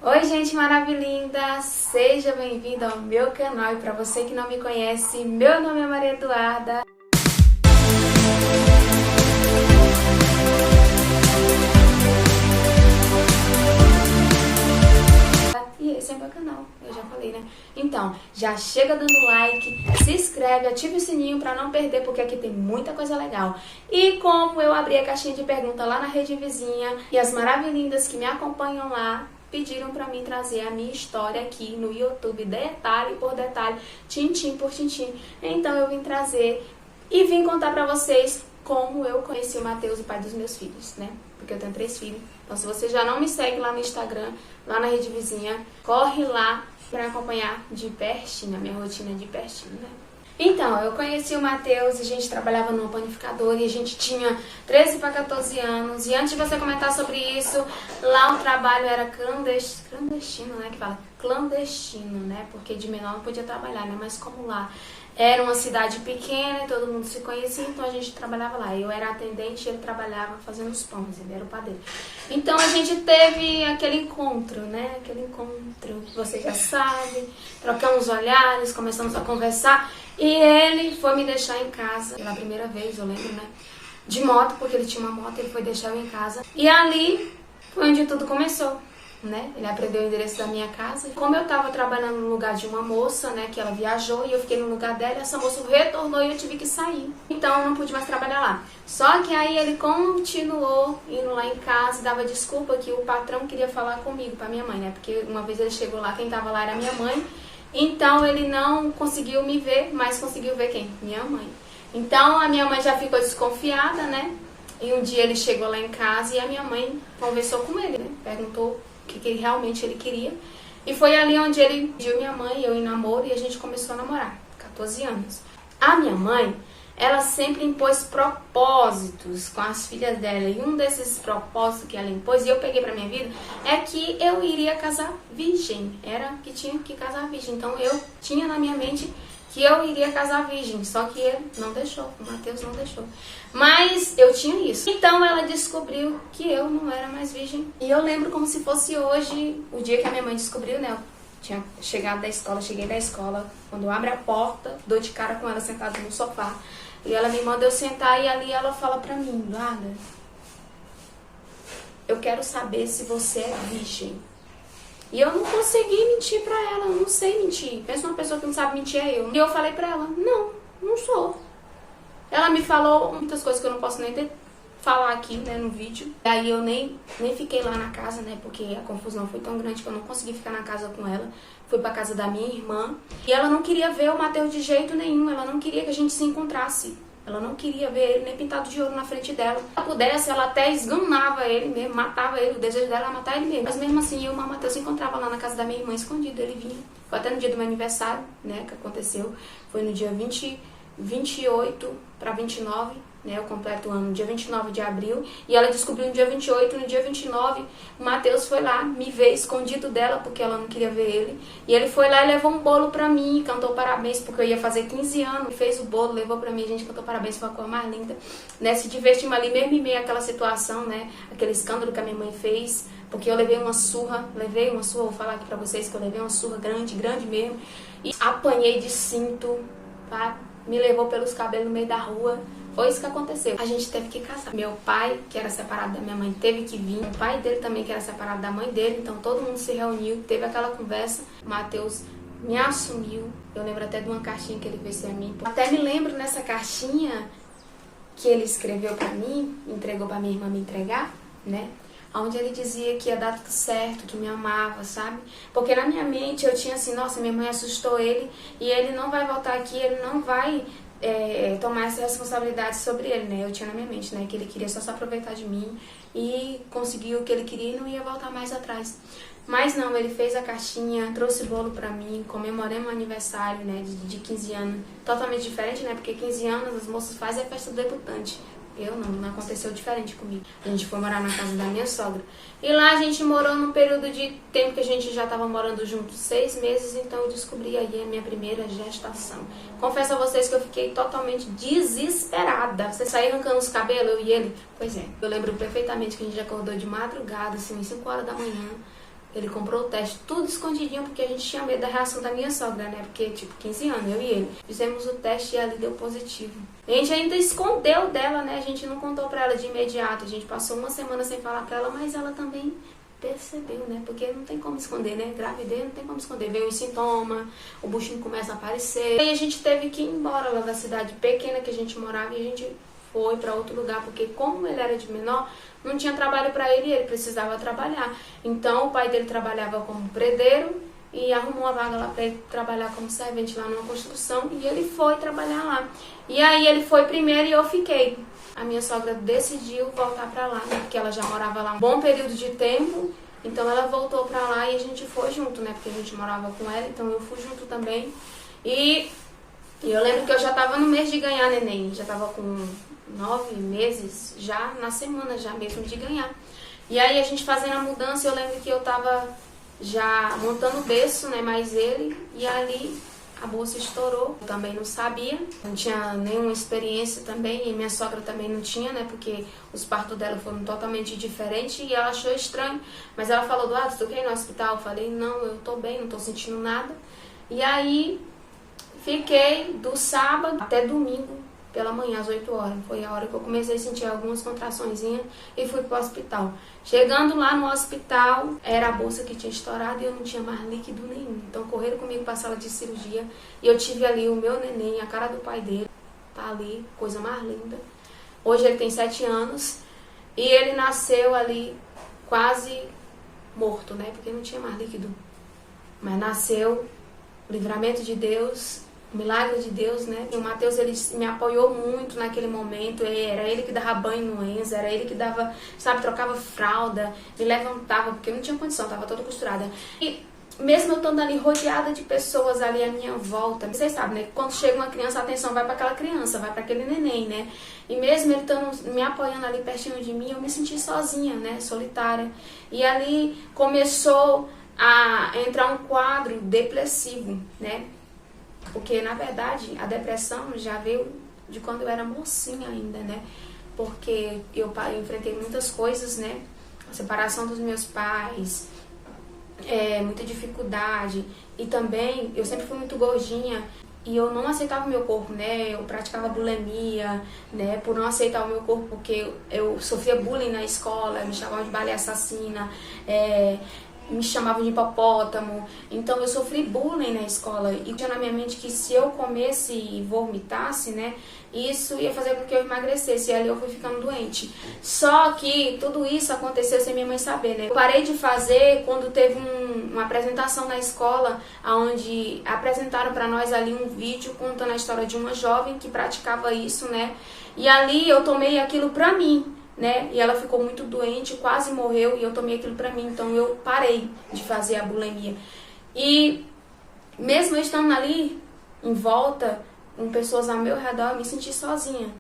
Oi gente maravilhinda, seja bem-vindo ao meu canal e para você que não me conhece, meu nome é Maria Eduarda. E esse é meu canal, eu já falei, né? Então, já chega dando like, se inscreve, ativa o sininho pra não perder, porque aqui tem muita coisa legal. E como eu abri a caixinha de pergunta lá na rede vizinha, e as maravilhindas que me acompanham lá pediram pra mim trazer a minha história aqui no YouTube, detalhe por detalhe, tintim por tintim. Então eu vim trazer e vim contar pra vocês como eu conheci o Matheus, o pai dos meus filhos, né? Porque eu tenho 3 filhos. Então se você já não me segue lá no Instagram, lá na rede vizinha, corre lá pra acompanhar de pertinho, a minha rotina de pertinho, né? Então, eu conheci o Matheus, a gente trabalhava numa panificadora e a gente tinha 13 para 14 anos. E antes de você comentar sobre isso, lá o trabalho era clandestino, né? Que fala clandestino, né? Porque de menor não podia trabalhar, né? Mas como lá era uma cidade pequena e todo mundo se conhecia, então a gente trabalhava lá. Eu era atendente e ele trabalhava fazendo os pães, ele era o padeiro. Então a gente teve aquele encontro, né? Aquele encontro, você já sabe, trocamos olhares, começamos a conversar. E ele foi me deixar em casa pela primeira vez, eu lembro, né? De moto, porque ele tinha uma moto, ele foi deixar eu em casa. E ali foi onde tudo começou, né? Ele aprendeu o endereço da minha casa. Como eu tava trabalhando no lugar de uma moça, né? Que ela viajou e eu fiquei no lugar dela, essa moça retornou e eu tive que sair. Então eu não pude mais trabalhar lá. Só que aí ele continuou indo lá em casa e dava desculpa que o patrão queria falar comigo, pra minha mãe, né? Porque uma vez ele chegou lá, quem tava lá era minha mãe. Então ele não conseguiu me ver, mas conseguiu ver quem? Minha mãe. Então a minha mãe já ficou desconfiada, né? E um dia ele chegou lá em casa e a minha mãe conversou com ele, né? Perguntou o que realmente ele queria. E foi ali onde ele pediu minha mãe, eu em namoro, e a gente começou a namorar, 14 anos. A minha mãe, ela sempre impôs propósitos com as filhas dela. E um desses propósitos que ela impôs, e eu peguei pra minha vida, é que eu iria casar virgem. Era que tinha que casar virgem. Então eu tinha na minha mente que eu iria casar virgem. Só que ele não deixou, o Matheus não deixou. Mas eu tinha isso. Então ela descobriu que eu não era mais virgem. E eu lembro como se fosse hoje, o dia que a minha mãe descobriu, né? Eu tinha chegado da escola, cheguei da escola. Quando eu abro a porta, dou de cara com ela sentada no sofá. E ela me manda eu sentar e ali ela fala pra mim: Eduarda, eu quero saber se você é virgem. E eu não consegui mentir pra ela, eu não sei mentir. Pensa uma pessoa que não sabe mentir é eu. E eu falei pra ela: não sou. Ela me falou muitas coisas que eu não posso nem falar aqui, né, no vídeo. Aí eu nem fiquei lá na casa, né, porque a confusão foi tão grande que eu não consegui ficar na casa com ela. Fui pra casa da minha irmã. E ela não queria ver o Matheus de jeito nenhum. Ela não queria que a gente se encontrasse. Ela não queria ver ele nem pintado de ouro na frente dela. Se ela pudesse, ela até esganava ele mesmo, matava ele. O desejo dela era matar ele mesmo. Mas mesmo assim, eu e o Matheus se encontrava lá na casa da minha irmã escondido. Ele vinha. Foi até no dia do meu aniversário, né, que aconteceu. Foi no dia 28 para 29, né, eu completo o ano no dia 29 de abril, e ela descobriu no dia 28, no dia 29, o Matheus foi lá me ver escondido dela, porque ela não queria ver ele, e ele foi lá e levou um bolo pra mim, cantou parabéns, porque eu ia fazer 15 anos, fez o bolo, levou pra mim, a gente cantou parabéns, foi a coisa mais linda, né, se divertimos ali, mesmo em meio àquela situação, né, aquele escândalo que a minha mãe fez, porque eu levei uma surra, vou falar aqui pra vocês que eu levei uma surra grande mesmo, e apanhei de cinto, tá? Me levou pelos cabelos no meio da rua. Foi isso que aconteceu. A gente teve que casar. Meu pai, que era separado da minha mãe, teve que vir. O pai dele também, que era separado da mãe dele. Então todo mundo se reuniu, teve aquela conversa. O Matheus me assumiu. Eu lembro até de uma cartinha que ele fez pra mim. Até me lembro nessa cartinha que ele escreveu pra mim, entregou pra minha irmã me entregar, né? Onde ele dizia que ia dar tudo certo, que me amava, sabe? Porque na minha mente eu tinha assim, nossa, minha mãe assustou ele e ele não vai voltar aqui, ele não vai tomar essa responsabilidade sobre ele, né? Eu tinha na minha mente, né? Que ele queria só se aproveitar de mim e conseguiu o que ele queria e não ia voltar mais atrás. Mas não, ele fez a caixinha, trouxe bolo pra mim, comemorei meu aniversário, né? De 15 anos, totalmente diferente, né? Porque 15 anos as moças fazem a festa do debutante. Eu não aconteceu diferente comigo. A gente foi morar na casa da minha sogra. E lá a gente morou num período de tempo que a gente já estava morando juntos, 6 meses, então eu descobri aí a minha primeira gestação. Confesso a vocês que eu fiquei totalmente desesperada. Você sair arrancando os cabelos, eu e ele? Pois é. Eu lembro perfeitamente que a gente acordou de madrugada, assim, 5 horas da manhã, Ele comprou o teste tudo escondidinho, porque a gente tinha medo da reação da minha sogra, né? Porque, tipo, 15 anos, eu e ele. Fizemos o teste e ali deu positivo. A gente ainda escondeu dela, né? A gente não contou pra ela de imediato. A gente passou uma semana sem falar pra ela, mas ela também percebeu, né? Porque não tem como esconder, né? Gravidez não tem como esconder. Veio os sintomas, o buchinho começa a aparecer. E a gente teve que ir embora lá da cidade pequena que a gente morava e a gente foi para outro lugar, porque como ele era de menor, não tinha trabalho para ele e ele precisava trabalhar. Então o pai dele trabalhava como predeiro e arrumou uma vaga lá para ele trabalhar como servente lá numa construção e ele foi trabalhar lá. E aí ele foi primeiro e eu fiquei. A minha sogra decidiu voltar para lá, né? Porque ela já morava lá um bom período de tempo. Então ela voltou para lá e a gente foi junto, né? Porque a gente morava com ela, então eu fui junto também. E eu lembro que eu já estava no mês de ganhar neném, já estava com 9 meses, já na semana já mesmo de ganhar. E aí a gente fazendo a mudança, eu lembro que eu estava já montando o berço, né? Mais ele, e ali a bolsa estourou. Eu também não sabia, não tinha nenhuma experiência também, e minha sogra também não tinha, né? Porque os partos dela foram totalmente diferentes e ela achou estranho. Mas ela falou, Eduardo, tu quer ir no hospital? Eu falei, não, eu tô bem, não tô sentindo nada. E aí fiquei do sábado até domingo pela manhã, às 8 horas. Foi a hora que eu comecei a sentir algumas contraçõezinhas e fui pro hospital. Chegando lá no hospital, era a bolsa que tinha estourado e eu não tinha mais líquido nenhum. Então correram comigo pra sala de cirurgia e eu tive ali o meu neném, a cara do pai dele. Tá ali, coisa mais linda. Hoje ele tem 7 anos e ele nasceu ali quase morto, né? Porque não tinha mais líquido. Mas nasceu, livramento de Deus, milagre de Deus, né? E o Matheus, ele me apoiou muito naquele momento. Era ele que dava banho no Enzo, era ele que dava, sabe, trocava fralda, me levantava, porque eu não tinha condição, tava toda costurada. E mesmo eu estando ali rodeada de pessoas ali à minha volta, vocês sabem, né? Quando chega uma criança, a atenção vai para aquela criança, vai para aquele neném, né? E mesmo ele estando me apoiando ali pertinho de mim, eu me senti sozinha, né? Solitária. E ali começou a entrar um quadro depressivo, né? Porque, na verdade, a depressão já veio de quando eu era mocinha ainda, né? Porque eu enfrentei muitas coisas, né? A separação dos meus pais, muita dificuldade. E também, eu sempre fui muito gordinha e eu não aceitava o meu corpo, né? Eu praticava bulimia, né? Por não aceitar o meu corpo, porque eu sofria bullying na escola, me chamavam de baleia assassina, me chamavam de hipopótamo. Então eu sofri bullying na escola e tinha na minha mente que se eu comesse e vomitasse, né, isso ia fazer com que eu emagrecesse, e ali eu fui ficando doente. Só que tudo isso aconteceu sem minha mãe saber, né? Eu parei de fazer quando teve uma apresentação na escola, onde apresentaram para nós ali um vídeo contando a história de uma jovem que praticava isso, né? E ali eu tomei aquilo pra mim, né? E ela ficou muito doente, quase morreu, e eu tomei aquilo pra mim. Então eu parei de fazer a bulimia. E mesmo eu estando ali em volta, com pessoas ao meu redor, eu me senti sozinha.